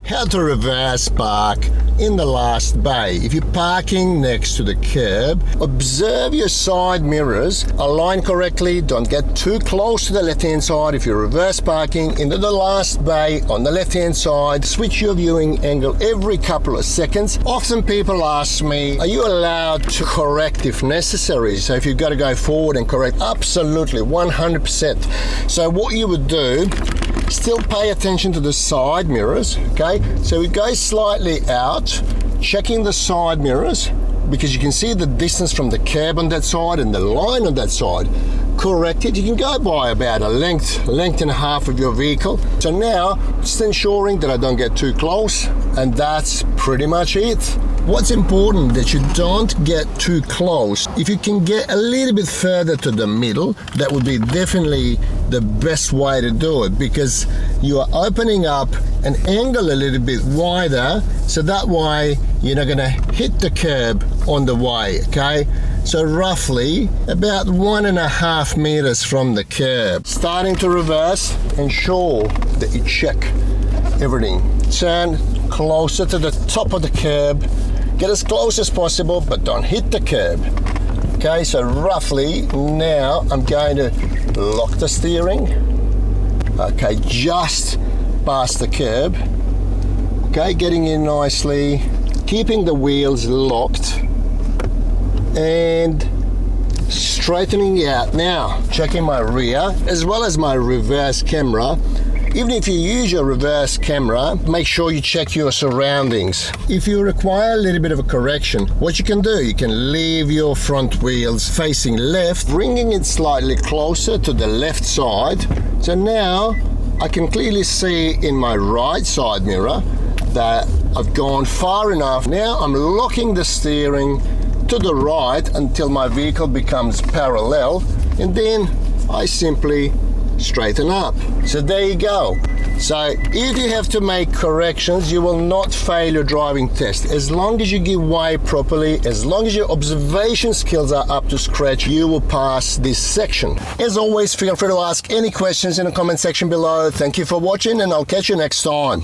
how to reverse park in the last bay. If you're parking next to the curb, observe your side mirrors align correctly. Don't get too close to the left-hand side. If you're reverse parking into the last bay on the left-hand side, switch your viewing angle every couple of seconds. Often people ask me, are you allowed to correct if necessary? So if you've got to go forward and correct, absolutely, 100%. So what you would do, still pay attention to the side mirrors, okay? So we go slightly out, checking the side mirrors, because you can see the distance from the curb on that side and the line on that side. Correct it. You can go by about a length and a half of your vehicle. So now, just ensuring that I don't get too close, and that's pretty much it. What's important that you don't get too close. If you can get a little bit further to the middle, that would be definitely the best way to do it, because you are opening up an angle a little bit wider, so that way you're not going to hit the curb on the way, okay? So roughly about 1.5 meters from the curb. Starting to reverse, ensure that you check everything. Turn closer to the top of the curb. Get as close as possible, but don't hit the curb. Okay, so roughly now I'm going to lock the steering. Okay, just past the curb. Okay, getting in nicely, keeping the wheels locked and straightening out. Now, checking my rear as well as my reverse camera. Even if you use your reverse camera, make sure you check your surroundings. If you require a little bit of a correction, what you can do, you can leave your front wheels facing left, bringing it slightly closer to the left side. So now I can clearly see in my right side mirror that I've gone far enough. Now I'm locking the steering to the right until my vehicle becomes parallel, and then I simply straighten up. So there you go. So if you have to make corrections, you will not fail your driving test. As long as you give way properly, as long as your observation skills are up to scratch, you will pass this section. As always, feel free to ask any questions in the comment section below. Thank you for watching, and I'll catch you next time.